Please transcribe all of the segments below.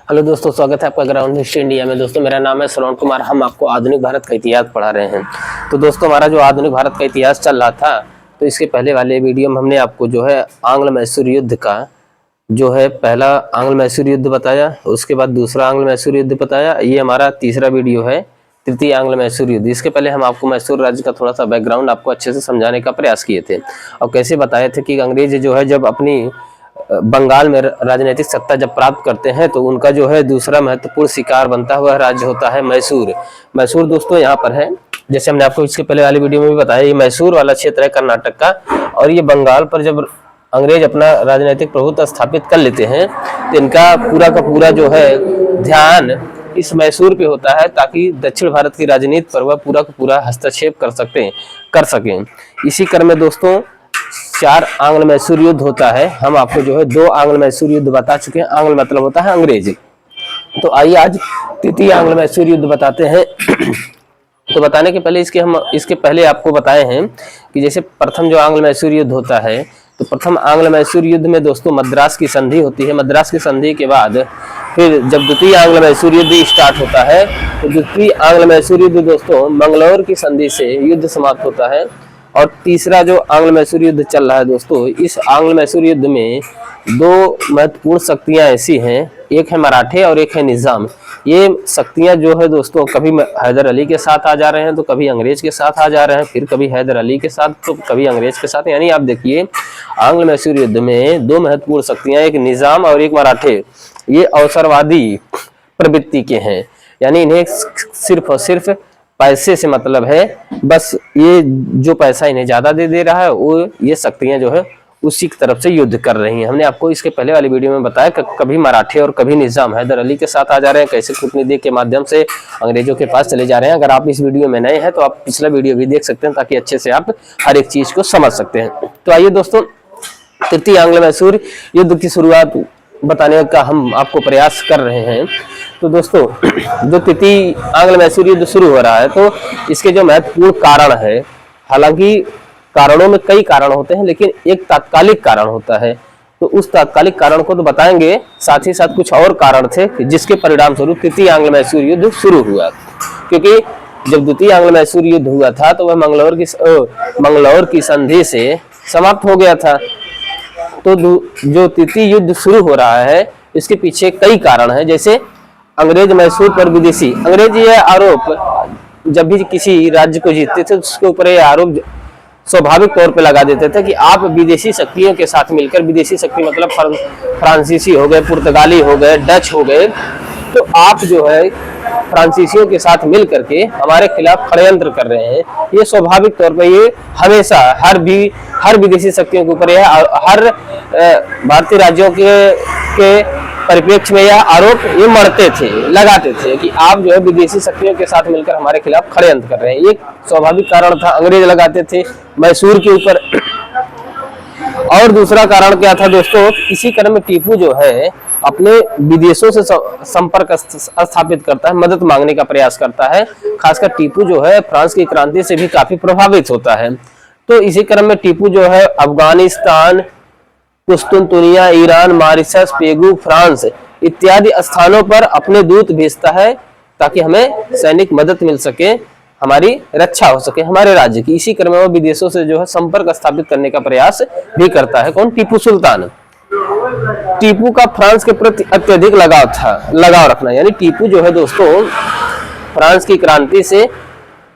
Hello दोस्तों, स्वागत है आपका ग्राउंड हिस्ट्री इंडिया में। दोस्तों मेरा नाम है श्रवण कुमार। हम आपको आधुनिक भारत का इतिहास पढ़ा रहे हैं। तो दोस्तों हमारा जो आधुनिक भारत का इतिहास चल रहा था, तो इसके पहले वाले वीडियो में हमने आपको जो है आंग्ल मैसूर युद्ध का जो है पहला आंग्ल मैसूर युद्ध बताया, उसके बाद दूसरा आंग्ल मैसूर युद्ध बताया। ये हमारा तीसरा वीडियो है, तृतीय आंग्ल मैसूर युद्ध। इसके पहले हम आपको मैसूर राज्य का थोड़ा सा बैकग्राउंड आपको अच्छे से समझाने का प्रयास किए थे और कैसे बताए थे कि अंग्रेज जो है जब अपनी बंगाल में राजनीतिक सत्ता जब प्राप्त करते हैं तो उनका जो है दूसरा महत्वपूर्ण शिकार बनता हुआ राज्य होता है मैसूर। मैसूर दोस्तों यहाँ पर है, जैसे हमने आपको इसके पहले वाली वीडियो में भी बताया, ये मैसूर वाला क्षेत्र है कर्नाटक का। और ये बंगाल पर जब अंग्रेज अपना राजनीतिक प्रभुत्व स्थापित कर लेते हैं तो इनका पूरा का पूरा जो है ध्यान इस मैसूर पे होता है, ताकि दक्षिण भारत की राजनीति पर वह पूरा का पूरा हस्तक्षेप कर सकें। इसी क्रम में दोस्तों 4 आंग्ल मैसूर युद्ध होता है। हम आपको जो है 2 आंग्ल मैसूर युद्ध बता चुके हैं। आंग्ल मतलब होता है अंग्रेजी। तो आइए आज तृतीय आंग्ल मैसूर युद्ध बताते हैं। तो बताने के पहले इसके पहले आपको बताए हैं कि जैसे प्रथम जो आंग्ल मैसूर युद्ध होता है, तो प्रथम आंग्ल मैसूर युद्ध में दोस्तों मद्रास की संधि होती है। मद्रास की संधि के बाद फिर जब द्वितीय आंग्ल मैसूर युद्ध स्टार्ट होता है, तो द्वितीय आंग्ल मैसूर युद्ध दोस्तों मंगलौर की संधि से युद्ध समाप्त होता है। और तीसरा जो आंग्ल मैसूर युद्ध चल रहा है दोस्तों, इस आंग्ल मैसूर युद्ध में 2 महत्वपूर्ण शक्तियां ऐसी हैं, एक है मराठे और एक है निजाम। ये शक्तियां जो है दोस्तों कभी हैदर अली के साथ आ जा रहे हैं, तो कभी अंग्रेज के साथ आ जा रहे हैं, फिर कभी हैदर अली के साथ तो कभी अंग्रेज के साथ। यानी आप देखिए आंग्ल मैसूर युद्ध में 2 महत्वपूर्ण शक्तियां, एक निजाम और एक मराठे, ये अवसरवादी प्रवृत्ति के हैं। यानी इन्हें सिर्फ और सिर्फ पैसे से मतलब है, बस ये जो पैसा इन्हें ज्यादा दे रहा है वो ये शक्तियां जो है उसी की तरफ से युद्ध कर रही हैं। हमने आपको इसके पहले वाली वीडियो में बताया कि कभी मराठे और कभी निजाम हैदर अली के साथ आ जा रहे हैं, कैसे कूटनीति के माध्यम से अंग्रेजों के पास चले जा रहे हैं। अगर आप इस वीडियो में नए हैं तो आप पिछला वीडियो भी देख सकते हैं, ताकि अच्छे से आप हर एक चीज को समझ सकते हैं। तो आइए दोस्तों तृतीय आंग्ल मैसूर युद्ध की शुरुआत बताने का हम आपको प्रयास कर रहे हैं। तो दोस्तों जो तृतीय आंग्ल मैसूर युद्ध शुरू हो रहा है, तो इसके जो महत्वपूर्ण कारण है, हालांकि कारणों में कई कारण होते हैं लेकिन एक तात्कालिक कारण होता है, तो उस तात्कालिक कारण को तो बताएंगे, साथ ही साथ कुछ और कारण थे जिसके परिणाम स्वरूप तृतीय आंग्ल मैसूर युद्ध शुरू हुआ। क्योंकि जब द्वितीय आंग्ल मैसूर युद्ध हुआ था तो वह मंगलौर की संधि से समाप्त हो गया था। तो जो तृतीय युद्ध शुरू हो रहा है इसके पीछे कई कारण हैं। जैसे अंग्रेज मैसूर पर विदेशी, अंग्रेज यह आरोप जब भी किसी राज्य को जीतते थे उसके ऊपर यह आरोप स्वाभाविक तौर पे लगा देते थे कि आप विदेशी शक्तियों के साथ मिलकर, विदेशी शक्ति मतलब फ्रांसीसी हो गए, पुर्तगाली हो गए, डच हो गए, तो आप जो है फ्रांसीसियों के साथ मिल करके हमारे खिलाफ षड्यंत्र कर रहे हैं। ये स्वाभाविक तौर पर ये हमेशा हर विदेशी शक्तियों के ऊपर हर भारतीय राज्यों के परिप्रेक्ष्य में यह आरोप ये मरते थे, लगाते थे कि आप जो है विदेशी शक्तियों के साथ मिलकर हमारे खिलाफ षड्यंत्र कर रहे हैं। ये स्वाभाविक कारण था, अंग्रेज लगाते थे मैसूर के ऊपर। और दूसरा कारण क्या था दोस्तों, इसी क्रम में टीपू जो है अपने विदेशों से संपर्क स्थापित करता है, मदद मांगने का प्रयास करता है। खासकर टीपू जो है फ्रांस की क्रांति से भी काफी प्रभावित होता है। तो इसी क्रम में टीपू जो है अफगानिस्तान, कुस्तुनतुनिया, ईरान, मॉरिशस, पेगू, फ्रांस इत्यादि स्थानों पर अपने दूत भेजता है, ताकि हमें सैनिक मदद मिल सके, हमारी रक्षा हो सके हमारे राज्य की। इसी क्रम में वो विदेशों से जो है संपर्क स्थापित करने का प्रयास भी करता है। कौन? टीपू सुल्तान। टीपू का फ्रांस के प्रति अत्यधिक लगाव रखना, यानी टीपू जो है दोस्तों फ्रांस की क्रांति से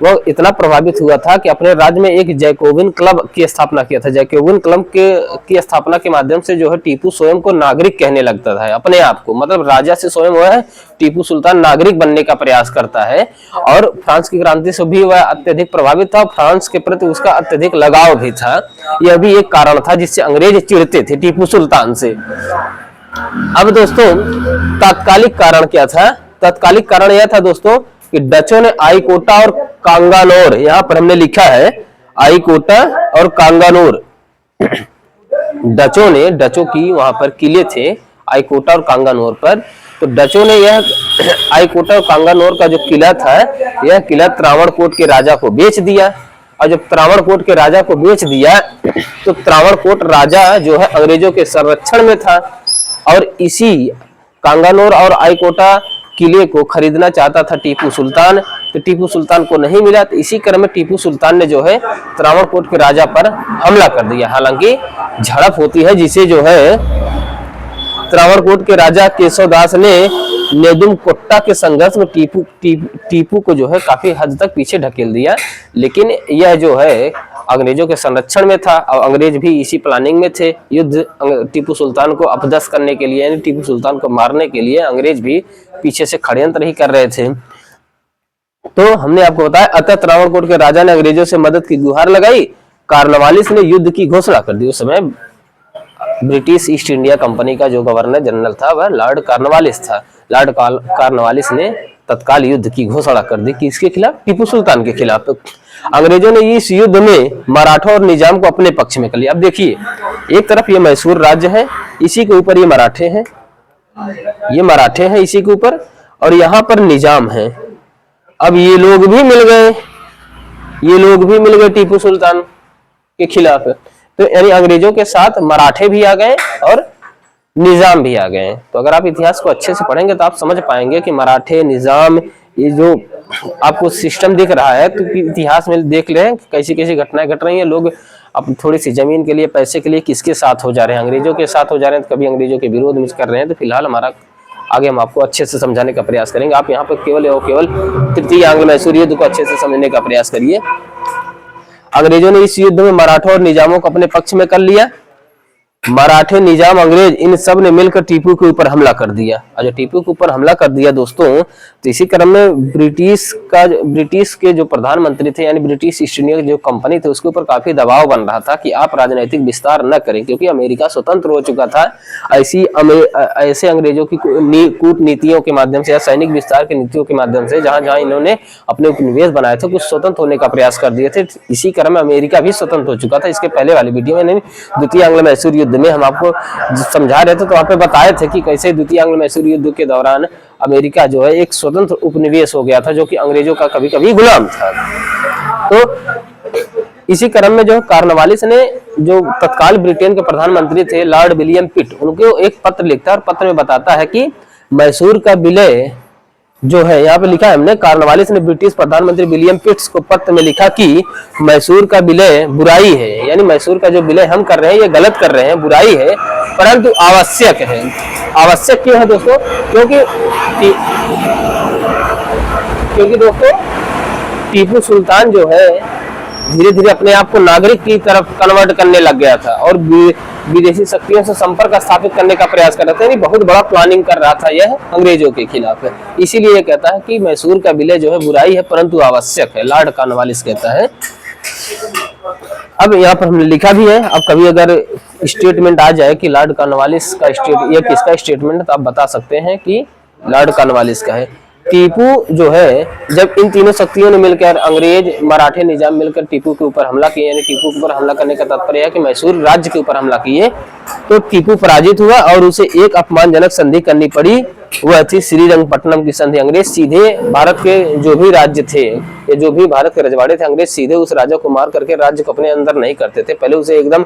वह इतना प्रभावित हुआ था कि अपने राज्य में एक जैकोबिन क्लब की स्थापना किया था। जैकोबिन क्लब की स्थापना के माध्यम से जो है टीपू स्वयं को नागरिक कहने लगता था, अपने आप को, मतलब राजा से स्वयं वह टीपू सुल्तान नागरिक बनने का प्रयास करता है। और फ्रांस की क्रांति से भी वह अत्यधिक प्रभावित था, फ्रांस के प्रति उसका अत्यधिक लगाव भी था। यह भी एक कारण था जिससे अंग्रेज चिढ़ते थे टीपू सुल्तान से। अब दोस्तों तात्कालिक कारण क्या था? तात्कालिक कारण यह था दोस्तों कि डचों ने आईकोटा और कांगानोर, यहाँ पर हमने लिखा है आईकोटा और कांगानोर, डचों की वहां पर किले थे आईकोटा और कांगानोर पर। तो डचों ने यह आईकोटा और कांगानोर का जो किला था, यह किला त्रावणकोट के राजा को बेच दिया। और जब त्रावणकोट के राजा को बेच दिया तो त्रावणकोट राजा जो है अंग्रेजों के संरक्षण में था। और इसी कांगानोर और आईकोटा किले को खरीदना चाहता था टीपू सुल्तान, तो टीपू सुल्तान को नहीं मिला। तो इसी क्रम में टीपू सुल्तान ने जो है त्रावणकोट के राजा पर हमला कर दिया। हालांकि झड़प होती है जिसे जो है त्रावणकोट के राजा केशवदास ने नेदुमकोट्टा के संघर्ष में टीपू को जो है काफी हद तक पीछे ढकेल दिया। लेकिन यह जो है अंग्रेजों के संरक्षण में था और अंग्रेज भी इसी प्लानिंग में थे। युद्ध टीपू सुल्तान को अपदस्थ करने के लिए यानी टीपू सुल्तान को मारने के लिए अंग्रेज भी पीछे से षड्यंत्र ही कर रहे थे। तो हमने आपको बताया, अतः त्रावणकोट के राजा ने अंग्रेजों से मदद की गुहार लगाई। कॉर्नवालिस ने युद्ध की घोषणा कर दी। उस समय ब्रिटिश ईस्ट इंडिया कंपनी का जो गवर्नर जनरल था वह लॉर्ड कॉर्नवालिस था। लॉर्ड कॉर्नवालिस ने तत्काल युद्ध की घोषणा कर दी। किसके खिलाफ? टीपू सुल्तान के खिलाफ। अंग्रेजों ने इस युद्ध में मराठों और निजाम को अपने पक्ष में कर लिया। अब देखिए, एक तरफ ये मैसूर राज्य है, इसी के ऊपर ये मराठे हैं, ये मराठे हैं इसी के ऊपर, और यहाँ पर निजाम है। अब ये लोग भी मिल गए, ये लोग भी मिल गए टीपू सुल्तान के खिलाफ। तो यानी अंग्रेजों के साथ मराठे भी आ गए और निजाम भी आ गए। तो अगर आप इतिहास को अच्छे से पढ़ेंगे तो आप समझ पाएंगे कि मराठे, निजाम, ये जो आपको सिस्टम दिख रहा है, तो इतिहास में देख लें कैसी कैसी घटनाएं घट रही हैं। लोग अब थोड़ी सी जमीन के लिए, पैसे के लिए किसके साथ हो जा रहे हैं? अंग्रेजों के साथ हो जा रहे हैं, तो कभी अंग्रेजों के विरोध में कर रहे हैं। तो फिलहाल हमारा आगे हम आपको अच्छे से समझाने का प्रयास करेंगे। आप यहाँ पर केवल तृतीय आंग्ल मैसूर युद्ध को अच्छे से समझने का प्रयास करिए। अंग्रेजों ने इस युद्ध में मराठों और निजामों को अपने पक्ष में कर लिया। मराठे, निजाम, अंग्रेज इन सब ने मिलकर टीपू के ऊपर हमला कर दिया। और जब टीपू के ऊपर हमला कर दिया दोस्तों, तो इसी क्रम में ब्रिटिश के जो प्रधानमंत्री थे यानी ब्रिटिश ईस्ट इंडिया जो कंपनी थे उसके ऊपर काफी दबाव बन रहा था कि आप राजनीतिक विस्तार न करें, क्योंकि अमेरिका स्वतंत्र हो चुका था। ऐसे अंग्रेजों की कूटनीतियों के माध्यम से या सैनिक विस्तार की नीतियों के माध्यम से जहां जहां इन्होंने अपने उपनिवेश बनाए थे कुछ स्वतंत्र होने का प्रयास कर दिए थे। इसी क्रम में अमेरिका भी स्वतंत्र हो चुका था। इसके पहले वाली वीडियो में द्वितीय आंग्ल मैसूर युद्ध में हम आपको समझा रहे थे, तो वहां पे बताए थे कि कैसे द्वितीय आंग्ल मैसूर युद्ध के दौरान अमेरिका जो है एक स्वतंत्र उपनिवेश हो गया था जो कि अंग्रेजों का कभी कभी गुलाम था। तो इसी क्रम में जो कॉर्नवालिस ने, जो तत्काल ब्रिटेन के प्रधानमंत्री थे लॉर्ड विलियम पिट, उनको एक पत्र लिखता है और पत्र में बताता है कि मैसूर का विलय जो है, यहाँ पे लिखा है हमने, कॉर्नवालिस ने ब्रिटिश प्रधानमंत्री विलियम पिट्स को पत्र में लिखा कि मैसूर का विलय बुराई है, यानी मैसूर का जो विलय हम कर रहे हैं ये गलत कर रहे हैं, बुराई है, परंतु आवश्यक है। आवश्यक क्यों है दोस्तों? क्योंकि दोस्तों टीपू सुल्तान जो है धीरे धीरे अपने आप को नागरिक की तरफ कन्वर्ट करने लग गया था और विदेशी शक्तियों से संपर्क स्थापित करने का प्रयास कर रहा था। यानी बहुत बड़ा प्लानिंग कर रहा था यह अंग्रेजों के खिलाफ। इसीलिए कहता है कि मैसूर का विलय जो है बुराई है परंतु आवश्यक है, लॉर्ड कॉर्नवालिस कहता है। अब यहाँ पर हमने लिखा भी है, अब कभी अगर स्टेटमेंट आ जाए कि लॉर्ड कॉर्नवालिस का ये किसका स्टेटमेंट है तो आप बता सकते हैं कि लॉर्ड कॉर्नवालिस का है। टीपू जो है, जब इन तीनों शक्तियों ने मिलकर, अंग्रेज, मराठे, निजाम मिलकर टीपू के ऊपर हमला किए, यानी टीपू के ऊपर हमला करने का तात्पर्य है कि मैसूर राज्य के ऊपर हमला किए, तो टीपू पराजित हुआ और उसे एक अपमानजनक संधि करनी पड़ी। वह थी श्रीरंगपट्टनम की संधि। अंग्रेज सीधे भारत के जो भी राज्य थे, ये जो भी भारत के रजवाड़े थे, अंग्रेज सीधे उस राजा को मार करके राज्य को अपने अंदर नहीं करते थे। पहले उसे एकदम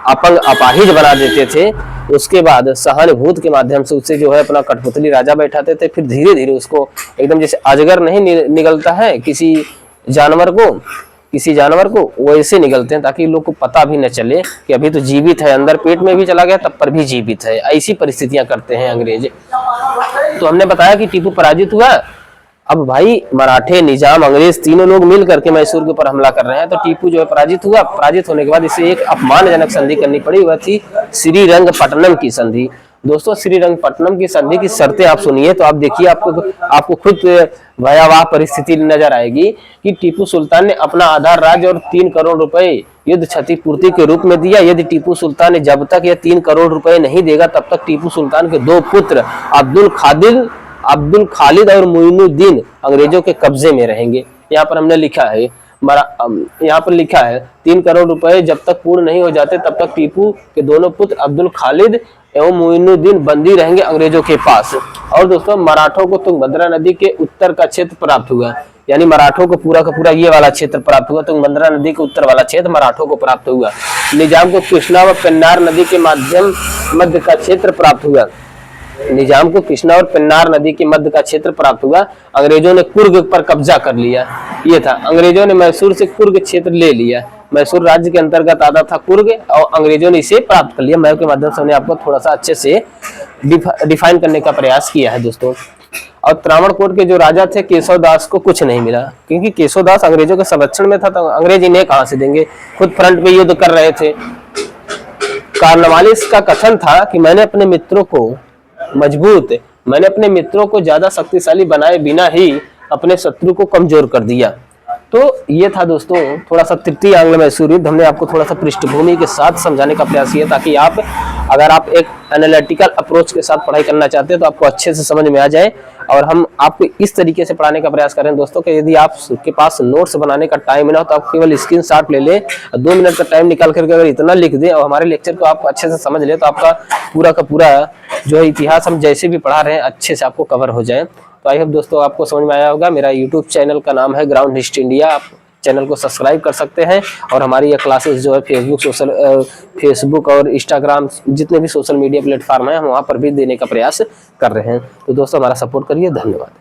अपंग, अपाहिज बना देते थे। उसके बाद सहानुभूत के माध्यम से उससे जो है अपना कठपुतली राजा बैठाते थे। फिर धीरे धीरे उसको एकदम जैसे अजगर नहीं निगलता है किसी जानवर को, वैसे निगलते हैं ताकि लोग को पता भी न चले कि अभी तो जीवित है, अंदर पेट में भी चला गया तब पर भी जीवित है। ऐसी परिस्थितियां करते हैं अंग्रेज। तो हमने बताया कि टीपू पराजित हुआ। अब भाई मराठे, निजाम, अंग्रेज तीनों लोग मिल करके मैसूर के ऊपर हमला कर रहे हैं, तो टीपू जो है पराजित हुआ। पराजित होने के बाद इसे एक अपमानजनक संधि करनी पड़ी, वह थी श्रीरंगपट्टनम की संधि। दोस्तों श्रीरंगपट्टनम की संधि की शर्तें आप सुनिए तो आप देखिए, आपको खुद भयावह परिस्थिति नजर आएगी कि टीपू सुल्तान ने अपना आधा राज्य और 3 करोड़ रुपए युद्ध क्षतिपूर्ति के रूप में दिया। यदि टीपू सुल्तान ने जब तक यह 3 करोड़ रुपए नहीं देगा तब तक टीपू सुल्तान के 2 पुत्र अब्दुल खालिद और मुइनुद्दीन अंग्रेजों के कब्जे में रहेंगे। यहाँ पर हमने लिखा है, यहाँ पर लिखा है 3 करोड़ रुपए जब तक पूर्ण नहीं हो जाते तब तक टीपू के दोनों पुत्र अब्दुल खालिद एवं मुइनुद्दीन बंदी रहेंगे अंग्रेजों के पास। और दोस्तों मराठों को तुंगभद्रा नदी के उत्तर का क्षेत्र प्राप्त हुआ, यानी मराठों को पूरा का पूरा ये वाला क्षेत्र प्राप्त हुआ। तुंगभद्रा नदी के उत्तर वाला क्षेत्र मराठों को प्राप्त हुआ। निजाम को कृष्णा व पेन्नार नदी के मध्य का क्षेत्र प्राप्त हुआ। निजाम को कृष्णा और पेन्नार नदी के मध्य का क्षेत्र प्राप्त हुआ। अंग्रेजों ने कुर्ग पर कब्जा कर लिया। ये था, अंग्रेजों ने मैसूर से कुर्ग क्षेत्र ले लिया। मैसूर राज्य के अंतर्गत आता था कुर्ग, और अंग्रेजों ने इसे प्राप्त कर लिया। मैप के माध्यम से हमने आपको थोड़ा सा अच्छे से डिफाइन करने का प्रयास किया है दोस्तों। और त्रावणकोर के जो राजा थे केशव दास को कुछ नहीं मिला, क्योंकि केशव दास अंग्रेजों के संरक्षण में था, तो अंग्रेज इन्हें कहां से देंगे, खुद फ्रंट पे युद्ध कर रहे थे। कार्नवालिस का कथन था कि मैंने अपने मित्रों को ज्यादा शक्तिशाली बनाए बिना ही अपने शत्रु को कमजोर कर दिया। तो ये था दोस्तों थोड़ा सा तृतीय आंग्ल मैसूर युद्ध। हमने आपको थोड़ा सा पृष्ठभूमि के साथ समझाने का प्रयास किया, ताकि अगर आप एक एनालिटिकल अप्रोच के साथ पढ़ाई करना चाहते हैं तो आपको अच्छे से समझ में आ जाए। और हम आपको इस तरीके से पढ़ाने का प्रयास करें दोस्तों कि यदि आपके पास नोट्स बनाने का टाइम ना हो तो आप केवल स्क्रीनशॉट ले ले, 2 मिनट का टाइम निकाल करके अगर इतना लिख दें और हमारे लेक्चर को आप अच्छे से समझ ले, तो आपका पूरा का पूरा जो है इतिहास हम जैसे भी पढ़ा रहे हैं अच्छे से आपको कवर हो जाए। तो आई होप दोस्तों आपको समझ में आया होगा। मेरा यूट्यूब चैनल का नाम है ग्राउंड हिस्ट्री इंडिया, आप चैनल को सब्सक्राइब कर सकते हैं। और हमारी ये क्लासेस जो है फेसबुक और इंस्टाग्राम जितने भी सोशल मीडिया प्लेटफॉर्म है हम वहाँ पर भी देने का प्रयास कर रहे हैं। तो दोस्तों हमारा सपोर्ट करिए, धन्यवाद।